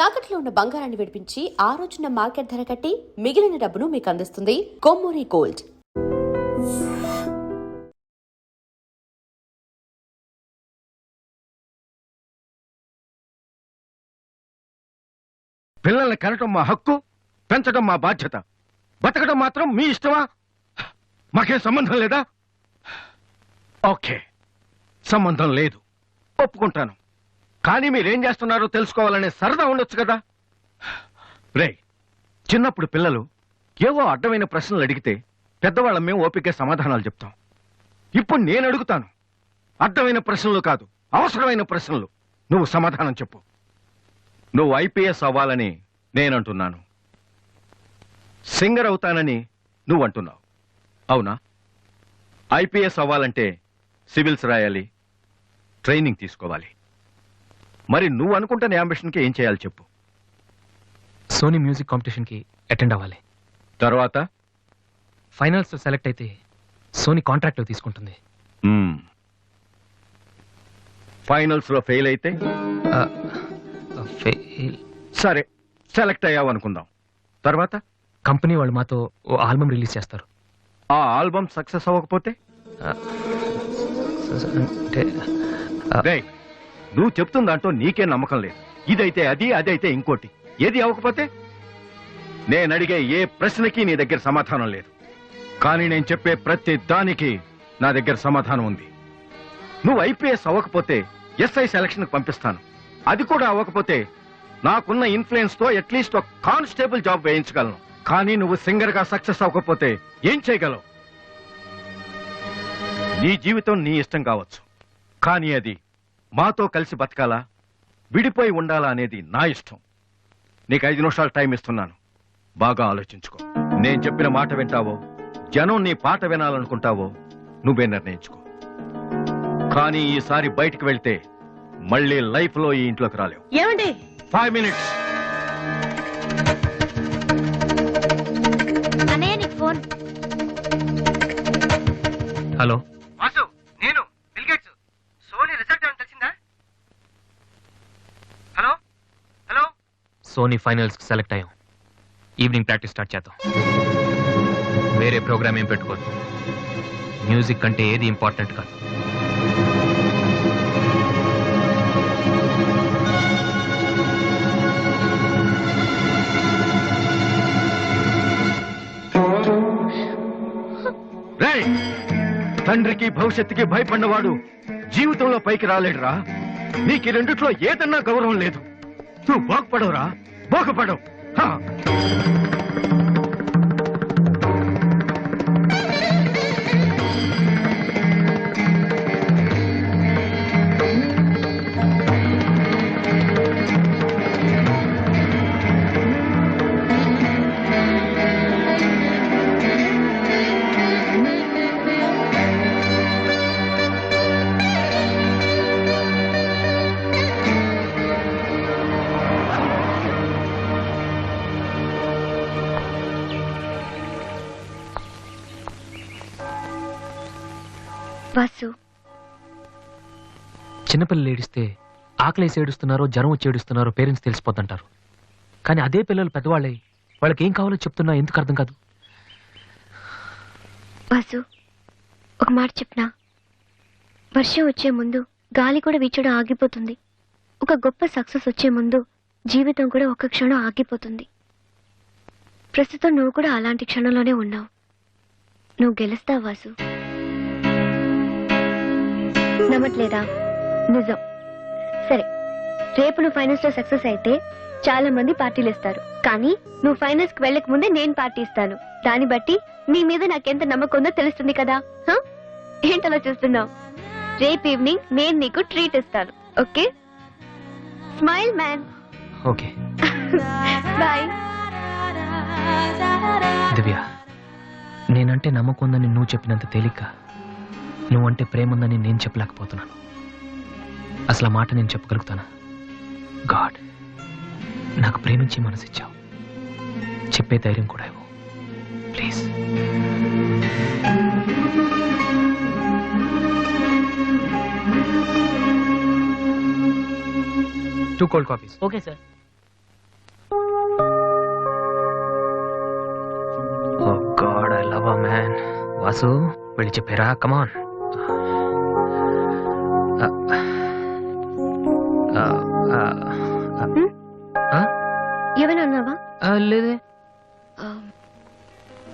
తాకట్లో ఉన్న బంగారాన్ని విడిపించి ఆ రోజున మార్కెట్ ధర కట్టి మిగిలిన డబ్బును మీకు అందిస్తుంది కొమ్మూరి గోల్డ్. పిల్లల్ని కనటం మా హక్కు, పెంచడం మా బాధ్యత. బతకడం మాత్రం మీ ఇష్టమా? మాకేం సంబంధం లేదా? ఓకే, సంబంధం లేదు, ఒప్పుకుంటాను. కానీ మీరేం చేస్తున్నారో తెలుసుకోవాలనే సరదా ఉండొచ్చు కదా. రే, చిన్నప్పుడు పిల్లలు ఏవో అడ్డమైన ప్రశ్నలు అడిగితే పెద్దవాళ్ళం మేము ఓపిక సమాధానాలు చెప్తాం. ఇప్పుడు నేను అడుగుతాను, అడ్డమైన ప్రశ్నలు కాదు, అవసరమైన ప్రశ్నలు. నువ్వు సమాధానం చెప్పు. నువ్వు ఐపీఎస్ అవ్వాలని నేనంటున్నాను, సింగర్ అవుతానని నువ్వు అంటున్నావు. అవునా? ఐపీఎస్ అవ్వాలంటే సివిల్స్ రాయాలి, ట్రైనింగ్ తీసుకోవాలి. మరి నువ్వు అనుకుంటున్న అంబిషన్కి ఏం చేయాలి చెప్పు. సోనీ మ్యూజిక్ కాంపిటీషన్కి అటెండ్ అవ్వాలి. తర్వాత ఫైనల్స్లో సెలెక్ట్ అయితే సోనీ కాంట్రాక్ట్ తీసుకుంటుంది. ఫైనల్స్లో ఫెయిల్ అయితే ఫెయిల్. సరే, సెలెక్ట్ అయ్యావు అనుకుందాం. తర్వాత కంపెనీ వాళ్ళు మాతో ఓ ఆల్బమ్ రిలీజ్ చేస్తారు. ఆ ఆల్బమ్ సక్సెస్ అవ్వకపోతే అంటే రేయ్, నువ్వు చెప్తున్న దాంట్లో నీకే నమ్మకం లేదు. ఇదైతే అది, అదైతే ఇంకోటి. ఏది అవ్వకపోతే? నేను అడిగే ఏ ప్రశ్నకి నీ దగ్గర సమాధానం లేదు. కానీ నేను చెప్పే ప్రతి దానికి నా దగ్గర సమాధానం ఉంది. నువ్వు ఐపీఎస్ అవ్వకపోతే ఎస్ఐ సెలక్షన్ పంపిస్తాను. అది కూడా అవ్వకపోతే నాకున్న ఇన్ఫ్లుయెన్స్ తో అట్లీస్ట్ ఒక కానిస్టేబుల్ జాబ్ వేయించగలను. కానీ నువ్వు సింగర్ గా సక్సెస్ అవ్వకపోతే ఏం చేయగలవు? నీ జీవితం నీ ఇష్టం కావచ్చు, కానీ అది మాతో కలిసి బతకాలా, విడిపోయి ఉండాలా అనేది నా ఇష్టం. నీకు 5 నిమిషాలు టైం ఇస్తున్నాను, బాగా ఆలోచించుకో. నేను చెప్పిన మాట వింటావో, జనం నీ పాట వినాలనుకుంటావో నువ్వే నిర్ణయించుకో. కానీ ఈసారి బయటికి వెళ్తే మళ్ళీ లైఫ్ లో ఈ ఇంట్లోకి రాలేవు. ఏమండి? 5 మినిట్స్. అన్నయ్య, నీకు ఫోన్. హలో వాసు, నేను బిల్ గేట్స్. సోనీ రిజల్ట్ ఏమైనా తెలిసిందా? Hello hello. సోనీ ఫైనల్స్కి సెలెక్ట్ అయ్యాం. ఈవినింగ్ ప్రాక్టీస్ స్టార్ట్ చేద్దాం. వేరే ప్రోగ్రామ్ ఏం పెట్టుకోదు. మ్యూజిక్ అంటే ఏది ఇంపార్టెంట్ కాదు. రేయ్, తండ్రికి భవిష్యత్తుకి భయపడినవాడు జీవితంలో పైకి రాలేడురా. నీకు ఈ రెండిట్లో ఏదన్నా గౌరవం లేదు. నువ్వు బాగుపడవురా, బాగుపడవు. వాసు, చిన్నపిల్లలు ఏడిస్తే ఆకలేసి ఏడుస్తున్నారో జ్వరం వచ్చి ఏడుస్తున్నారో పేరెంట్స్ తెలిసిపోతుంటారు. కానీ అదే పిల్లలు పెద్దవాళ్ళై వాళ్ళకి ఏం కావాలో చెప్తున్నా ఎందుకు అర్థం కాదు? వాసు, ఒక మాట చెప్పనా? వర్షం వచ్చే ముందు గాలి కూడా వీచడం ఆగిపోతుంది. ఒక గొప్ప సక్సెస్ వచ్చే ముందు జీవితం కూడా ఒక్క క్షణం ఆగిపోతుంది. ప్రస్తుతం నువ్వు కూడా అలాంటి క్షణంలోనే ఉన్నావు. నువ్వు గెలుస్తావు వాసు. నమ్మట్లేదా? నిజం. సరే, రేపు నువ్వు ఫైనల్స్ లో సక్సెస్ అయితే చాలా మంది పార్టీలు ఇస్తారు. కానీ నువ్వు ఫైనల్స్ కి వెళ్ళక ముందే నేను పార్టీ ఇస్తాను. దాన్ని బట్టి నీ మీద నాకెంత నమ్మకం ఉందో తెలుస్తుంది కదా. ఏంటలా చూస్తున్నావు? రేపు ఈవినింగ్ నేను నీకు ట్రీట్ ఇస్తాను. Okay? Smile man. Okay boy. Divya, నేనంటే నమ్మకం ఉందని నువ్వు చెప్పినంత తేలిక నువ్వంటే ప్రేమ ఉందని నేను చెప్పలేకపోతున్నాను. అసలు ఆ మాట నేను చెప్పగలుగుతానా? గాడ్, నాకు ప్రేమించి మనసిచ్చావు. చెప్పే ధైర్యం కూడా ఇవ్వు please. 2 cold coffees. Okay sir. Vasu వెళ్ళి చెప్పారా? కమాన్. ఏమైనా అన్నావా? లేదే,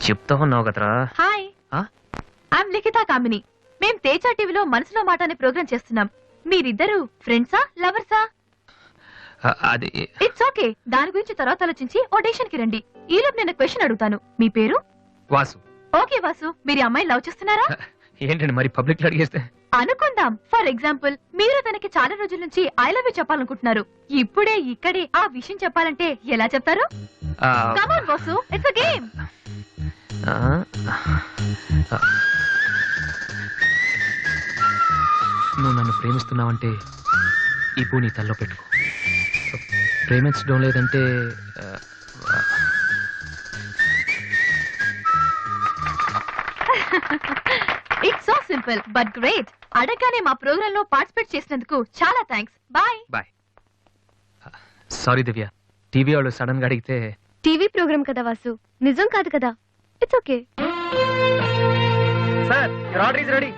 చెప్తా ఉన్నావు కదరా. హాయ్, ఆ? ఐఎమ్ లిఖితా కామిని. మేం తేజ టీవీలో మనసులో మాట అనే ప్రోగ్రామ్ చేస్తున్నాం. మీరిద్దరు ఫ్రెండ్సా, లవర్సా? అది ఇట్స్ ఓకే, దాని గురించి తర్వాత ఆలోచించి ఆడిషన్ కి రండి. ఈలోపు నేను క్వశ్చన్ అడుగుతాను. మీ పేరు? వాసు. ఓకే వాసు, మీరు ఈ అమ్మాయిని లవ్ చేస్తున్నారా? ఏంటండి మరి పబ్లిక్ లో అడిగేస్తే? అనుకుందాం, ఫర్ ఎగ్జాంపుల్ మీరు తనకి చాలా రోజుల నుంచి ఐ లవ్ యూ చెప్పాలనుకుంటున్నారు. ఇప్పుడే ఇక్కడే ఆ విషయం చెప్పాలంటే ఎలా చెప్తారు? కమాన్ వాసు, ఇట్స్ అ గేమ్. నువ్వు నన్ను ప్రేమిస్తున్నావంటే ఈ పూ నీ తల్లో పెట్టుకో. ప్రేమించడం లేదంటే it's so simple but great. అడగగానే మా ప్రోగ్రామ్ లో పార్టిసిపేట్ చేసినందుకు చాలా థ్యాంక్స్. బాయ్. బాయ్. సారీ దివ్య, టీవీ వాళ్ళు సడన్ గా అడిగితే. టీవీ ప్రోగ్రామ్ కదా వాసు, నిజం కాదు కదా. It's okay. Sir, your order is ready.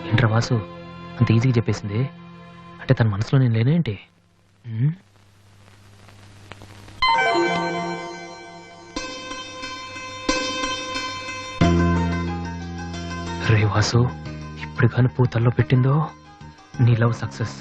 ఏంట్రా వాసు అంత ఈజీగా చెప్పేసింది? అంటే తన మనసులో నేను లేనేంటి? రే వాసు, ఇప్పుడు కానీ పూతల్లో పెట్టిందో నీ లవ్ సక్సెస్.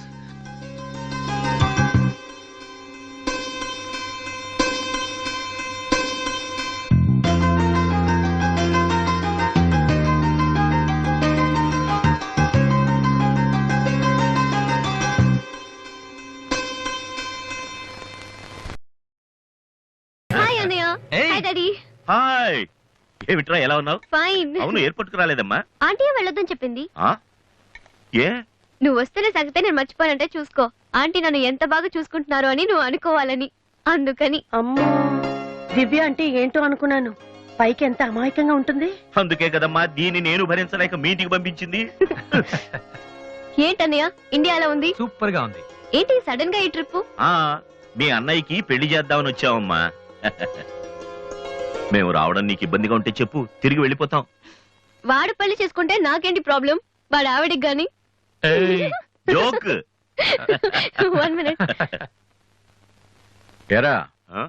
హాయ్ అన్నయ్య. Hi daddy. హాయ్, ఏమిట్రా ఎలా ఉన్నావు? ఫైన్. అవును, ఎయిర్పోర్ట్ కు రాలేదమ్మా? ఆంటీ వెళ్ళొద్దని చెప్పింది. ఆ? ఏ? నువ్వు వస్తేనే సంగతే నేను మర్చిపోనంటే చూసుకో. ఆంటీ నన్ను ఎంత బాగా చూసుకుంటున్నారో అని నువ్వు అనుకోవాలని, అందుకని. అమ్మో, దివ్య అంటే ఏంటో అనుకున్నాను. పైకి ఎంత అమాయకంగా ఉంటుంది. అందుకే కదమ్మా దీన్ని నేను భరించలేక మీ ఇంటికి పంపించింది. ఏంటన్నయ్య ఇండియాలో ఉంది? సూపర్ గా ఉంది. ఏంటి సడన్ గా ఈ ట్రిప్? ఆ, మీ అన్నయ్యకి పెళ్లి చేద్దామని వచ్చావమ్మా. మేము రావడం నీకు ఇబ్బందిగా ఉంటే చెప్పు, తిరిగి వెళ్ళిపోతాం. వాడు పెళ్లి చేసుకుంటే నాకేంటి ప్రాబ్లం? వాడు ఆవిడికి గాని. జోక్. 1 minute. ఎరా, ఆ?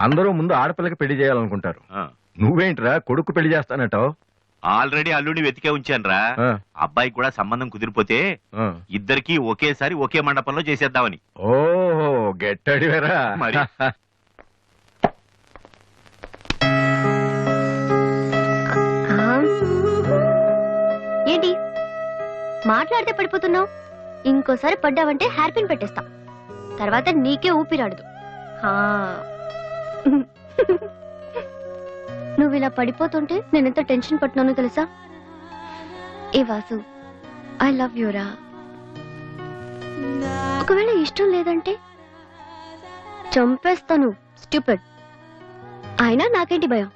అందరూ ముందు ఆడపిల్లకి పెళ్లి చేయాలనుకుంటారు. ఆ. నువ్వేంట్రా కొడుకు పెళ్లి చేస్తానటావు? ఆల్రెడీ అల్లుడిని వెతికే ఉంచానురా. అబ్బాయి కూడా సంబంధం కుదిరిపోతే ఇద్దరికి ఒకేసారి ఒకే మండపంలో చేసేద్దామని. ఓహో, గెట్టడివేరా మరి. ఏంటి మాట్లాడితే పడిపోతున్నావు? ఇంకోసారి పడ్డావంటే హెయిర్ పిన్ పెట్టేస్తా. తర్వాత నీకే ఊపిరాడదు. నువ్వు ఇలా పడిపోతుంటే నేనెంత టెన్షన్ పడుతున్నానో తెలుసా? ఏ వాసు, ఐ లవ్ యూరా. ఒకవేళ ఇష్టం లేదంటే చంపేస్తాను. స్టూపిడ్. అయినా నాకేంటి భయం?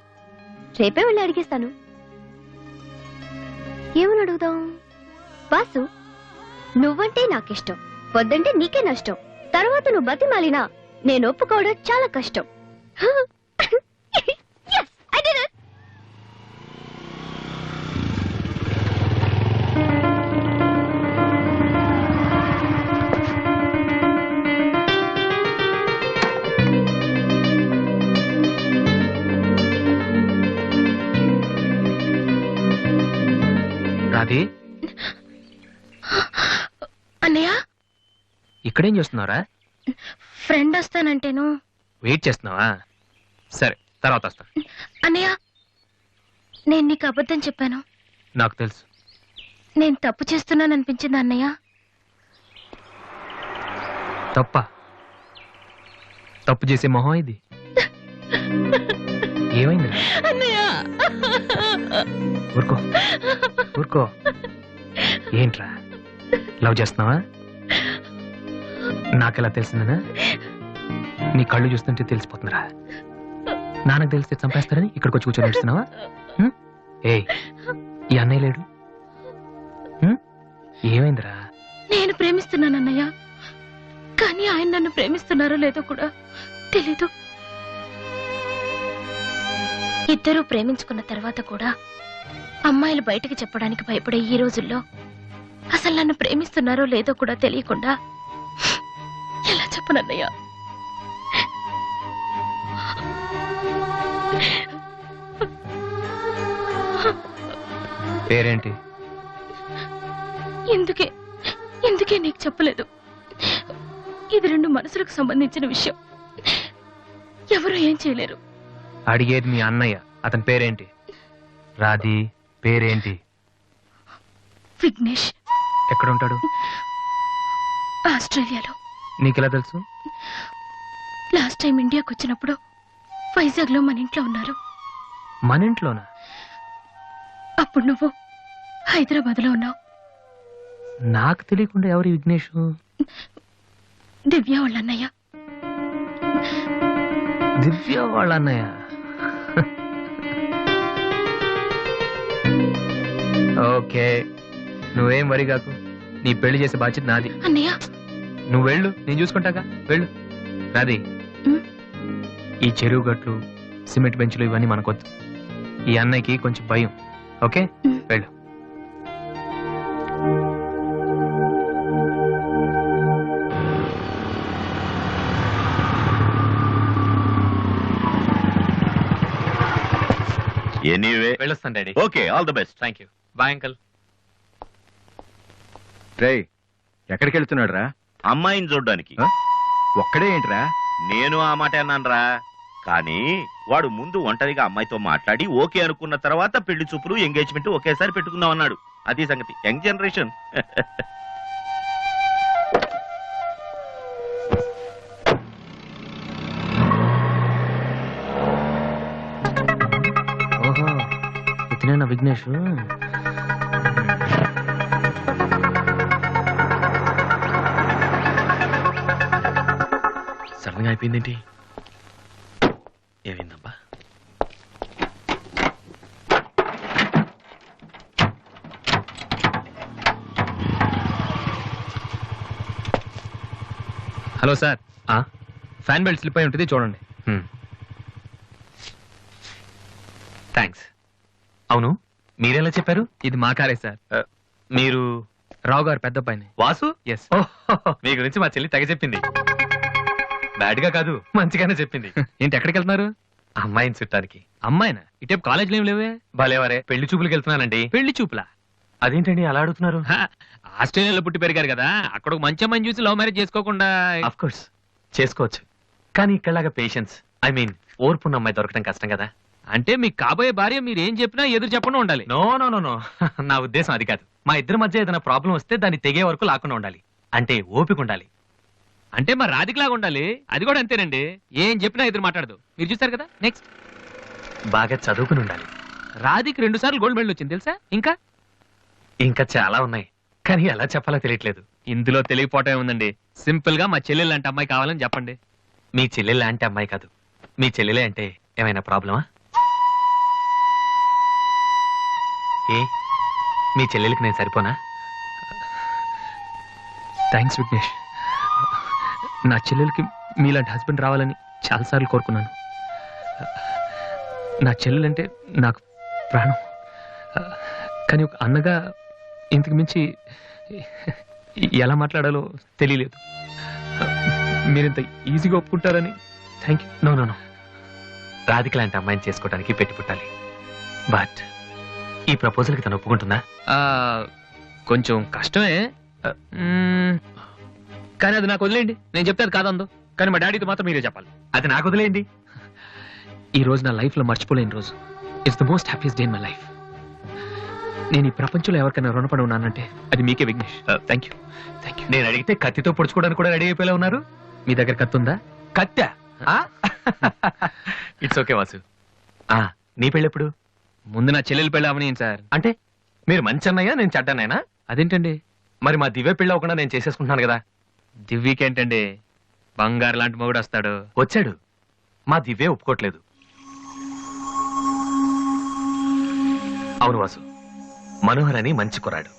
రేపే వెళ్ళి అడిగేస్తాను. ఏమని అడుగుదాం? వాసు, నువ్వంటే నాకిష్టం, వద్దంటే నీకే నష్టం. తర్వాత నువ్వు బతిమాలినా నేను ఒప్పుకోవడం చాలా కష్టం. Yes, I did it. Radhi, అన్నయ్య, ఇక్కడేం చేస్తున్నావురా? ఫ్రెండ్ వస్తానంటేను. వెయిట్ చేస్తున్నావా? సరే, తర్వాత వస్తా. అన్నయ్య, నేను నీకు అబద్ధం చెప్పాను. నాకు తెలుసు. నేను తప్పు చేస్తున్నాను అనిపించింది అన్నయ్య. తప్ప? తప్పు చేసే మొహం ఇది. ఏమైందిరా? ఊరుకో ఊరుకో. ఏంట్రా, లవ్ చేస్తున్నావా? నాకెలా తెలిసిందనా? నీ కళ్ళు చూస్తుంటే తెలిసిపోతుందిరా. నాన్నకు తెలిస్తే చంపేస్తారని ఇక్కడికి వచ్చి కూర్చొని నడుస్తున్నావా? ఏ, ఈ అన్నయ్య లేడు? ఏమైందిరా? నేను ప్రేమిస్తున్నాను అన్నయ్య, కానీ కానీ ఆయన నన్ను ప్రేమిస్తున్నారో లేదో కూడా తెలీదు. ఇద్దరూ ప్రేమించుకున్న తర్వాత కూడా అమ్మాయిలు బయటకు చెప్పడానికి భయపడే ఈ రోజుల్లో అసలు నన్ను ప్రేమిస్తున్నారో లేదో కూడా తెలియకుండా ఎలా చెప్పనన్నయ్యా? పేరేంటి? ఎందుకే నీకు చెప్పలేదు. ఇది రెండు మనసులకు సంబంధించిన విషయం. ఎవరు ఏం చేయలేరు. అడిగేది మీ అన్నయ్య. అతని పేరేంటి? రాధి పేరేంటి? విఘ్నేష్. ఎక్కడుంటాడు? ఆస్ట్రేలియాలో. నీకెలా తెలుసు? లాస్ట్ టైం ఇండియాకి వచ్చినప్పుడు వైజాగ్ లో మన ఇంట్లో ఉన్నారు. మన ఇంట్లోనా? అప్పుడు నువ్వు హైదరాబాద్ లో ఉన్నావు. నాకు తెలియకుండా ఎవరు విఘ్నేష్? దివ్య వాళ్ళ అన్నయ్య. దివ్య వాళ్ళ అన్నయ్య. ఓకే, నువ్వేం వరి కాకు. నీ పెళ్లి చేసే బాధ్యత నాది. అన్నయ్య నువ్వు వెళ్ళు, నేను చూసుకుంటాగా. వెళ్ళు. నాది. ఈ చెరువు గట్లు, సిమెంట్ బెంచ్లు ఇవన్నీ మనకొద్దు. ఈ అన్నయ్యకి కొంచెం భయం. ఓకే, వెళ్ళు. ఎనీవే వెళ్ళొస్తాను daddy. Okay, all the best. Thank you. Bye uncle. రేయ్, ఎక్కడికి వెళ్తున్నాడు రా? అమ్మాయిని చూడ్డానికి. ఒక్కడే ఏంట్రా? నేను ఆ మాట అన్నానురా. కానీ వాడు ముందు ఒంటరిగా అమ్మాయితో మాట్లాడి ఓకే అనుకున్న తర్వాత పెళ్లి చూపులు, ఎంగేజ్మెంట్ ఒకేసారి పెట్టుకుందాం అన్నాడు. అది సంగతి. Young generation. ఓహో, ఇతనేనా విఘ్నేష్? సడన్ గా అయిపోయిందేంటి? ఏమైందబ్బా? Hello sir, fan belt slip అయి ఉంటుంది, చూడండి. థ్యాంక్స్. అవును, మీరెలా చెప్పారు? ఇది మా కారే సార్. మీరు రావు గారు పెద్ద పైన. వాసు? ఎస్. మీ గురించి మా చెల్లి తెగ చెప్పింది. బ్యాడ్ గా కాదు, మంచిగానే చెప్పింది. ఏంటి, ఎక్కడికి వెళ్తున్నారు? అమ్మాయిని చుట్టానికి. అమ్మాయినా? ఇటేపు కాలేజీలో ఏం లేవే. భలేవరే, పెళ్లి చూపులకు వెళ్తున్నానండి. పెళ్లి చూపులా? అదేంటండి అలా అడుగుతున్నారు? ఆస్ట్రేలియాలో పుట్టి పెరిగారు కదా, అక్కడ ఒక మంచి అమ్మాయిని చూసి లవ్ మ్యారేజ్ చేసుకోకుండా? ఆఫ్ కోర్స్ చేసుకోవచ్చు, కానీ ఇక్కడలాగా పేషెన్స్, ఐ మీన్ ఓర్పున్న అమ్మాయి దొరకడం కష్టం కదా. అంటే మీకు కాబోయే భార్య మీరు ఏం చెప్పినా ఎదురు చెప్పకుండా ఉండాలి. నో నో నో నో, నా ఉద్దేశం అది కాదు. మా ఇద్దరి మధ్య ఏదైనా ప్రాబ్లం వస్తే దాన్ని తెగే వరకు లాకుండా ఉండాలి. అంటే ఓపిక ఉండాలి. అంటే మరి రాధికలాగా ఉండాలి. అది కూడా అంతేనండి, ఏం చెప్పినా ఎదురు మాట్లాడదు. మీరు చూస్తారు కదా. నెక్స్ట్, బాగా చదువుకుని ఉండాలి. రాధికి 2 సార్లు గోల్డ్ మెడల్ వచ్చింది తెలుసా? ఇంకా ఇంకా చాలా ఉన్నాయి, కానీ ఎలా చెప్పాలో తెలియట్లేదు. ఇందులో తెలియపోవటం ఉందండి. సింపుల్ గా మా చెల్లెలు లాంటి అమ్మాయి కావాలని చెప్పండి. మీ చెల్లెలు లాంటి అమ్మాయి కాదు, మీ చెల్లెలే అంటే ఏమైనా ప్రాబ్లమా? ఏ, మీ చెల్లెలకి నేను సరిపోనా? థ్యాంక్స్ విఘ్నేష్. నా చెల్లెలకి మీలాంటి హస్బెండ్ రావాలని చాలాసార్లు కోరుకున్నాను. నా చెల్లెలంటే నాకు ప్రాణం. కానీ ఒక అన్నగా ఇంతకు మించి ఎలా మాట్లాడాలో తెలియలేదు. మీరింత ఈజీగా ఒప్పుకుంటారని thank you. No no no, Radhika లాంటి అమ్మాయిని చేసుకోవడానికి పెట్టి పుట్టాలి. బట్ ఈ ప్రపోజల్కి తను ఒప్పుకుంటుందా? కొంచెం కష్టమే, కానీ అది నాకు వదిలేయండి. నేను చెప్తే అది కాదందో, కానీ మా డాడీతో మాత్రం మీరే చెప్పాలి. అది నాకు వదిలేయండి. ఈ రోజు నా లైఫ్లో మర్చిపోలేని రోజు. It's the most happiest day in my life. నేను ఈ ప్రపంచంలో ఎవరికైనా రుణపడి ఉన్నానంటే అది మీకే Vignesh. Thank you. Thank you. నేను అడిగితే కత్తితో పొడుచుకోవడానికి కూడా రెడీ అయిపోయేలా ఉన్నారు. మీ దగ్గర కత్తుందా? కత్తా? It's okay Vasu. నీ పెళ్ళెప్పుడు? ముందు నా చెల్లెలు పెళ్ళి అవనీయండి సార్. అంటే మీరు మంచి అన్నయ్య, నేను చెడ్డన్నయ్యనా? అదేంటండి? మరి మా దివ్య పెళ్ళి అవ్వకుండా నేను చేసేసుకుంటున్నాను కదా. దివ్యకేంటండి, బంగారు లాంటి మొగుడు వస్తాడు. వచ్చాడు, మా దివ్య ఒప్పుకోట్లేదు. అవును వాసు, మనోహర్ అని మంచి కుర్రాడు,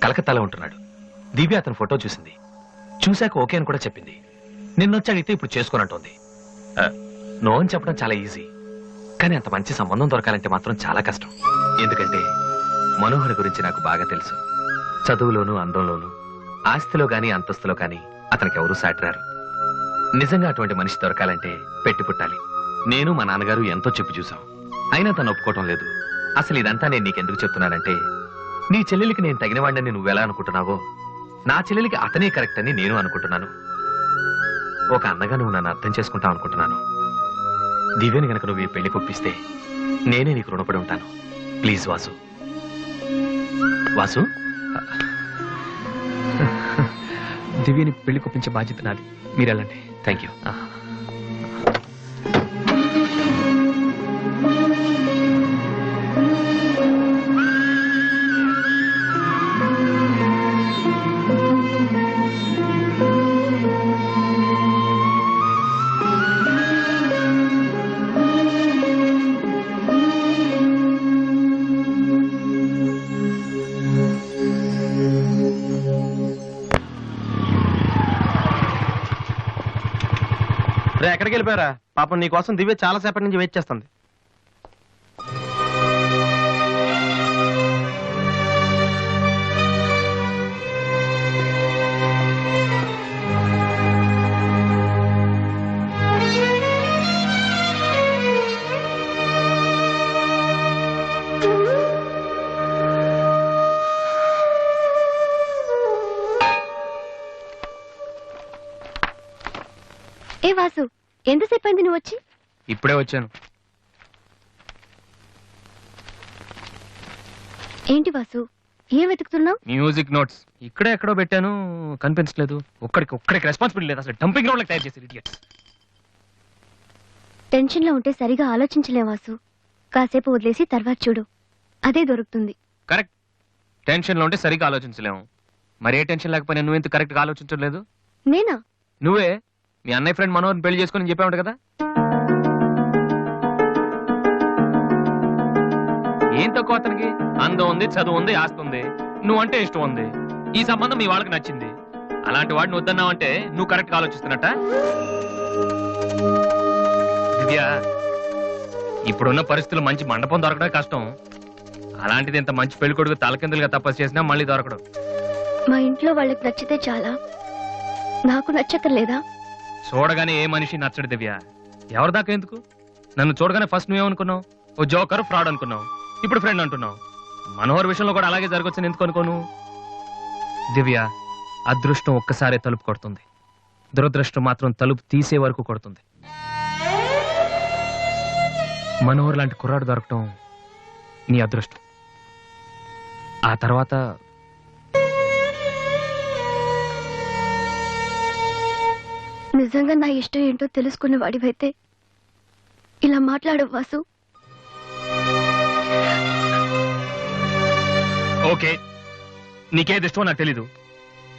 కలకత్తాలో ఉంటున్నాడు. దివ్య అతని ఫోటో చూసింది, చూశాక ఓకే అని కూడా చెప్పింది. నిన్నొచ్చి అడిగితే ఇప్పుడు చేసుకోనంటుంది. నో అని చెప్పడం చాలా ఈజీ, కానీ అంత మంచి సంబంధం దొరకాలంటే మాత్రం చాలా కష్టం. ఎందుకంటే మనోహర్ గురించి నాకు బాగా తెలుసు. చదువులోను, అందంలోను, ఆస్తిలో గాని అంతస్తులో గాని అతనికి ఎవరూ సాటిరారు. నిజంగా అటువంటి మనిషి దొరకాలంటే పెట్టి పుట్టాలి. నేను మా నాన్నగారు ఎంతో చెప్పి చూసాం, అయినా తను ఒప్పుకోవటం లేదు. అసలు ఇదంతా నేను నీకెందుకు చెప్తున్నానంటే, నీ చెల్లెలికి నేను తగినవాడిని నువ్వెలా అనుకుంటున్నావో, నా చెల్లెలికి అతనే కరెక్ట్ అని నేను అనుకుంటున్నాను. ఒక అన్నగా నువ్వు నన్ను అర్థం చేసుకుంటావు అనుకుంటున్నాను. దివ్యని గనక నువ్వు ఈ పెళ్లి కొప్పిస్తే నేనే నీకు రుణపడి ఉంటాను. ప్లీజ్ వాసు. వాసు, దివ్యని పెళ్లి కొప్పించే బాధ్యత నాది. మీరు వెళ్ళండి. Thank you. ఎక్కడికి వెళ్ళిపోయారా? పాపం నీ కోసం దివ్య చాలా సేపటి నుంచి వెయిట్ చేస్తుంది. ఏ వాసు, ఎంతసేపు అయింది నువ్వు వచ్చి? ఇప్పుడే వచ్చాను. ఏంటి వాసు, ఏం వెతుకుతున్నావు? మ్యూజిక్ నోట్స్ ఇక్కడే ఎక్కడో పెట్టాను, కనిపించలేదు. ఒక్కడికి రెస్పాన్సిబిలిటీ లేదు. అసలు డంపింగ్ గ్రౌండ్ తయారు చేశారు ఇడియట్స్. టెన్షన్ లో ఉంటే సరిగా ఆలోచించలేం వాసు. కాసేపు వదిలేసి తర్వాత చూడు, అదే దొరుకుతుంది. కరెక్ట్. టెన్షన్ లో ఉంటే సరిగ్గా ఆలోచించలేము. మరి ఏ టెన్షన్ లేకపోయినా నువ్వెందుకు కరెక్ట్ గా ఆలోచించలేదు? నేనా? నువ్వే మీ అన్నయ్య ఫ్రెండ్ మనోహర్ని పెళ్లి చేసుకుని చెప్పావు కదా. ఏం తక్కువ అతనికి? అందం ఉంది, చదువు ఉంది, ఆస్తి ఉంది, నువ్వంటే ఇష్టం ఉంది. ఈ సంబంధం మీ వాళ్ళకి నచ్చింది. అలాంటి వాడిని వద్దన్నావంటే నువ్వు కరెక్ట్ గా ఆలోచిస్తున్నట్ట. దివ్య, ఇప్పుడున్న పరిస్థితులు మంచి మండపం దొరకడం కష్టం. అలాంటిది ఇంత మంచి పెళ్లి కొడుకు తలకిందులుగా తపస్సు చేసినా మళ్ళీ దొరకడం. మా ఇంట్లో వాళ్ళకి నచ్చితే చాలా, నాకు నచ్చక్కర్లేదా? చూడగానే ఏ మనిషి నచ్చడు దివ్య. ఎవరి దాకా ఎందుకు? నన్ను చూడగానే ఫస్ట్ నువ్వేమనుకున్నావు? ఓ జోకర్, ఫ్రాడ్ అనుకున్నావు. ఇప్పుడు ఫ్రెండ్ అంటున్నావు. మనోహర్ విషయంలో కూడా అలాగే జరగొచ్చని ఎందుకు అనుకోను? దివ్య, అదృష్టం ఒక్కసారే తలుపు కొడుతుంది, దురదృష్టం మాత్రం తలుపు తీసే వరకు కొడుతుంది. మనోహర్ లాంటి కుర్రాడు దొరకటం నీ అదృష్టం. ఆ తర్వాత నిజంగా నా ఇష్టం ఏంటో తెలుసుకున్న వాడివైతే ఇలా మాట్లాడవు వాసు. ఓకే, నీకేది ఇష్టమో నాకు తెలీదు.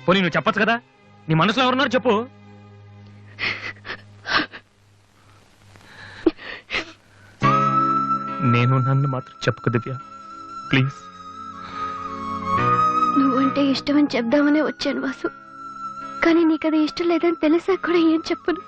పోనీ నువ్వు చెప్పచ్చు కదా, నీ మనసులో ఎవరున్నారు చెప్పు. నేను నన్ను మాత్రం చెప్పుకో దివ్య, ప్లీజ్. నువ్వంటే ఇష్టమని చెప్దామనే వచ్చాను వాసు, కానీ నీకది ఇష్టం లేదని తెలిసా కూడా ఏం చెప్పను.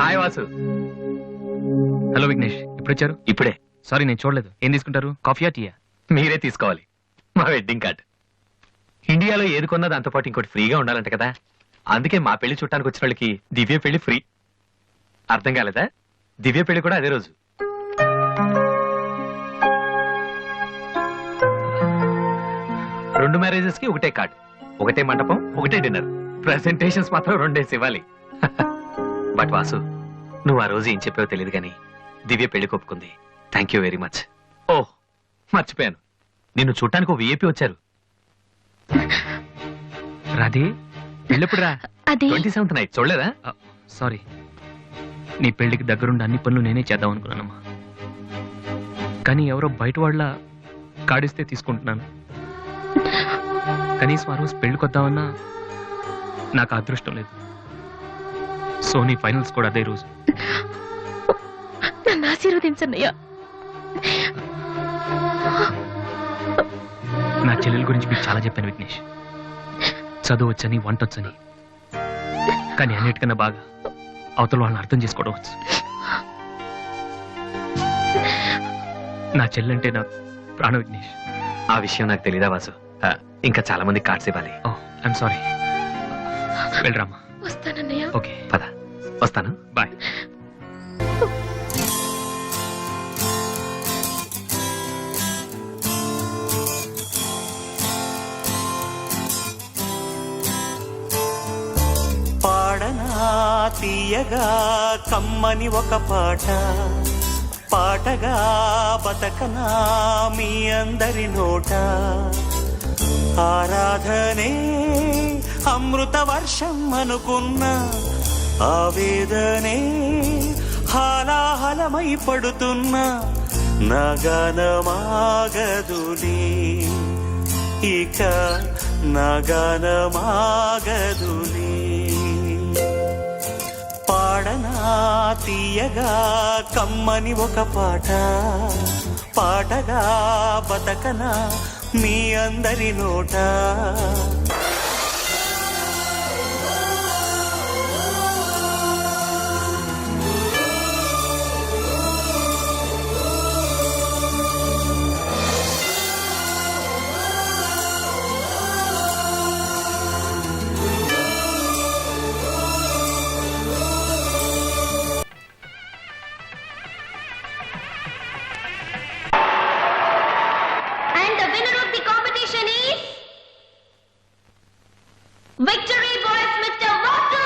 హాయ్ వాసు. హలో విఘ్నేష్, ఇప్పుడు వచ్చారు? ఇప్పుడే. సారీ, నేను చూడలేదు. ఏం తీసుకుంటారు, కాఫీయా టీయా? మీరే తీసుకోవాలి. మా వెడ్డింగ్ కార్డ్. ఇండియాలో ఏది కొన్నా దాంతో పాటు ఇంకోటి ఫ్రీగా ఉండాలంట కదా, అందుకే మా పెళ్లి చుట్టానికి వచ్చిన వాళ్ళకి దివ్య పెళ్లి ఫ్రీ. అర్థం కాలేదా? దివ్య పెళ్లి కూడా అదే రోజు. 2 మ్యారేజెస్ కి ఒకటే కార్డ్, ఒకటే మండపం, ఒకటే డిన్నర్. ప్రెసెంటేషన్స్ మాత్రం 2 ఇవ్వాలి. బట్ వాసు, నువ్వు ఆ రోజు ఏం చెప్పావో తెలియదు కానీ దివ్య పెళ్లి కొప్పుకుంది. Thank you very much. ఓహ్, మర్చిపోయాను, నిన్ను చూడటానికి ఓ విఐపి వచ్చారు. రాధే, పెళ్ళెప్పుడు రా? అది 27th నైట్ చూడలేదా? సారీ, నీ పెళ్లికి దగ్గరుండి అన్ని పనులు నేనే చేద్దాం అనుకున్నానమ్మా. కానీ ఎవరో బయట వాళ్ళ కాడిస్తే తీసుకుంటున్నాను. కనీసం ఆ రోజు పెళ్లికి వద్దామన్నా నాకు అదృష్టం లేదు. సోనీ ఫైనల్స్ కూడా అదే రోజు. నన్ను ఆశీర్వదించన్నయ్యా. నా చెల్లెల గురించి మీకు చాలా చెప్పాను విఘ్నేష్. చదువు వచ్చని, వంట వచ్చని, కానీ అన్నిటికన్నా బాగా అవతల వాళ్ళని అర్థం చేసుకోవడం వచ్చు. నా చెల్లెంటే నాకు ప్రాణ విఘ్నేష్. ఆ విషయం నాకు తెలీదా వాసు? ఇంకా చాలా మంది కార్డ్స్ ఇవ్వాలి. ఓ, ఐఎమ్ సారీ. వెళ్ళరామా. వస్తానన్నయ్య. ఓకే, పద, వస్తాను. బాయ్. పాడనా తీయగా కమ్మని ఒక పాట, పాటగా బతకనా మీ అందరి నోట. ఆరాధనే అమృత వర్షం అనుకున్న, ఆవేదనే హాలాహలమై పడుతున్న, నగనమాగదులే ఇక నగనమాగదులే. పాడనా తీయగా కమ్మని ఒక పాట, పాటగా బతకనా మీ అందరి నోట. And the winner of the competition is Victory Boys, Mr. Vasu.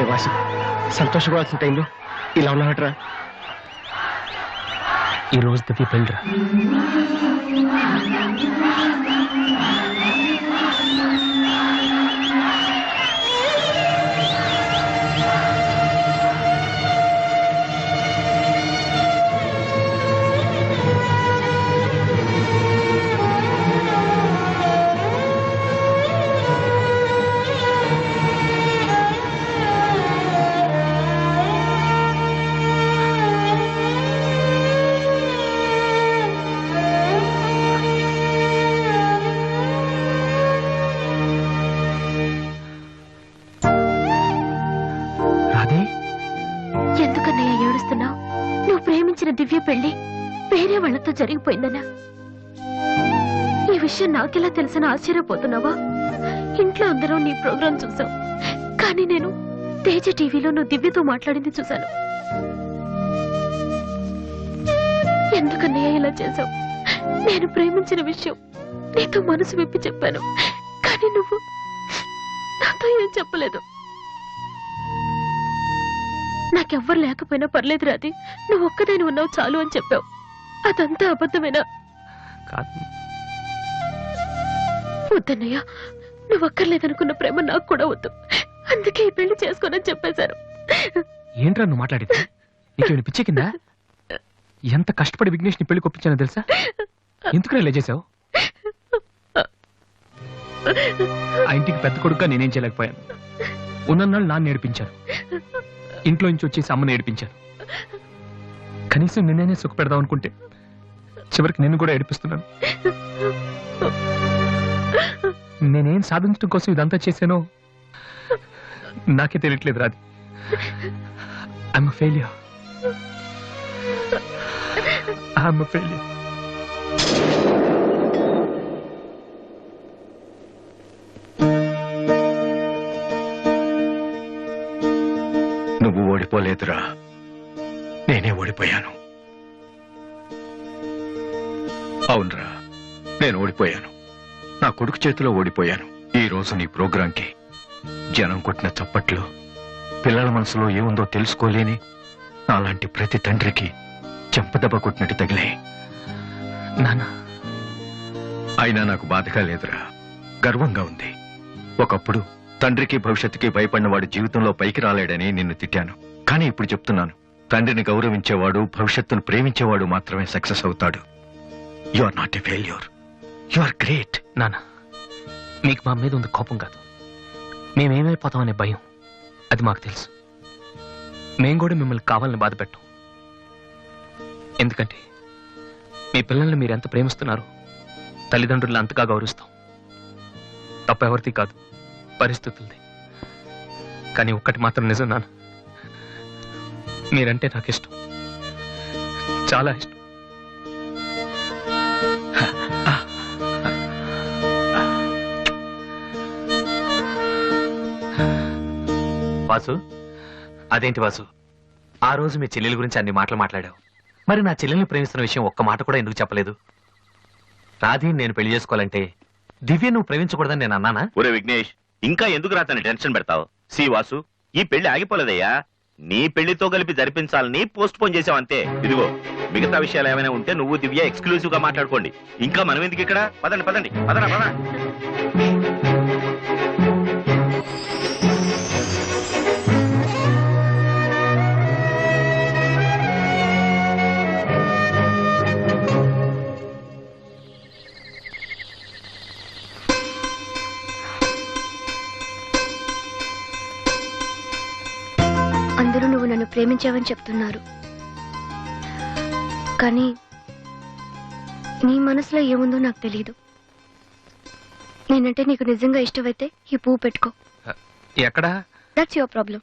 Vasu, సంతోషపడాల్సిన టైంలో ఇలా ఉన్నాడరా. ఈ రోజు దివ్య పెళ్ళిరా. ఎందుకన్నయ్య ఏడుస్తున్నావు? నువ్వు ప్రేమించిన దివ్య పెళ్లి వేరే వాళ్ళతో జరిగిపోయిందన్నా. ఈ విషయం నాకెలా తెలిసిన ఆశ్చర్యపోతున్నావా? ఇంట్లో అందరం నీ ప్రోగ్రాం చూసాం, కానీ నేను తేజ టీవీలో నువ్వు దివ్యతో మాట్లాడింది చూశాను. ఎందుకన్నయ్య ఇలా చేశావు? నేను ప్రేమించిన విషయం నీతో మనసు విప్పి చెప్పాను, కానీ నువ్వు నాతో ఏం చెప్పలేదు. నాకెవ్వరు లేకపోయినా పర్లేదు రాది, నువ్వు ఒక్కదాని ఉన్నావు చాలు అని చెప్పావు. అదంతా అబద్ధమేనా? కాదు. వద్దన్నయ్య, నువ్వు అక్కర్లేదనుకున్న ప్రేమ నాకు కూడా వద్దు. అందుకే ఈ పెళ్లి చేసుకోనని చెప్పేశారు. ఏంట్రా నువ్వు మాట్లాడింది? నీకేమైనా పిచ్చి కిందా? ఎంత కష్టపడి విఘ్నేష్ ని పెళ్లి కొప్పించానో తెలుసా? ఎందుకు ఇలా చేసావు? ఆ ఇంటికి పెద్ద కొడుకుగా నేనేం చేయలేకపోయాను. ఉన్నన్నాళ్ళు నాన్న నేర్పించాను, ఇంట్లో నుంచి వచ్చేసి అమ్మని ఏడిపించాను. కనీసం నిన్నే సుఖ పెడదాం అనుకుంటే చివరికి నిన్ను కూడా ఏడిపిస్తున్నాను. నేనేం సాధించడం కోసం ఇదంతా చేశానో నాకే తెలియట్లేదు రాది. I'm failure. I'm failure. నువ్వు ఓడిపోలేదురా, నేనే ఓడిపోయాను. అవునరా, నేను ఓడిపోయాను. నా కొడుకు చేతిలో ఓడిపోయాను. ఈ రోజు నీ ప్రోగ్రాంకి జనం కొట్టిన చప్పట్లు, పిల్లల మనసులో ఏముందో తెలుసుకోలేని నాలాంటి ప్రతి తండ్రికి చెంపదెబ్బ కొట్టినట్టు తగిలే. నాన్న, అయినా నాకు బాధగా లేదురా, గర్వంగా ఉంది. ఒకప్పుడు తండ్రికి భవిష్యత్తుకి భయపడిన వాడు జీవితంలో పైకి రాలేడని నిన్ను తిట్టాను. కానీ ఇప్పుడు చెప్తున్నాను, తండ్రిని గౌరవించేవాడు, భవిష్యత్తును ప్రేమించేవాడు మాత్రమే సక్సెస్ అవుతాడు. You are not a failure, you are great. నాన్న, మీకు మా మీద ఉంది కోపం కాదు, మేమేమైపోతామనే భయం. అది మాకు తెలుసు. మేం కూడా మిమ్మల్ని కావాలని బాధ పెట్టం. ఎందుకంటే మీ పిల్లల్ని మీరు ఎంత ప్రేమిస్తున్నారో తల్లిదండ్రులను అంతగా గౌరవిస్తాం. తప్ప ఎవరిది కాదు, పరిస్థితులది. కానీ ఒక్కటి మాత్రం నిజం నాన్న, మీరంటే నాకు ఇష్టం, చాలా ఇష్టం. వాసు, అదేంటి వాసు, ఆ రోజు మీ చెల్లెల గురించి అన్ని మాటలు మాట్లాడావు. మరి నా చెల్లెల్ని ప్రేమిస్తున్న విషయం ఒక్క మాట కూడా ఎందుకు చెప్పలేదు? రాధి నేను పెళ్లి చేసుకోవాలంటే దివ్య నువ్వు ప్రేమించకూడదని నేను అన్నానా? ఒరే విఘ్నేష్, ఇంకా ఎందుకు రాతని టెన్షన్ పెడతావు? సి వాసు, ఈ పెళ్లి ఆగిపోలేదయ్యా. నీ పెళ్లితో కలిపి జరిపించాలని పోస్ట్ పోన్ చేసావు అంతే. ఇదిగో, మిగతా విషయాలు ఏమైనా ఉంటే నువ్వు దివ్య ఎక్స్క్లూజివ్ గా మాట్లాడుకోండి. ఇంకా మనం ఎందుకు ఇక్కడ? పదండి పదండి, పదరా పద. అందరూ నువ్వు నన్ను ప్రేమించావని చెప్తున్నారు, కానీ నీ మనసులో ఏముందో నాకు తెలియదు. నేనంటే నీకు నిజంగా ఇష్టమైతే ఈ పువ్వు పెట్టుకో. ఎక్కడా? That's your problem.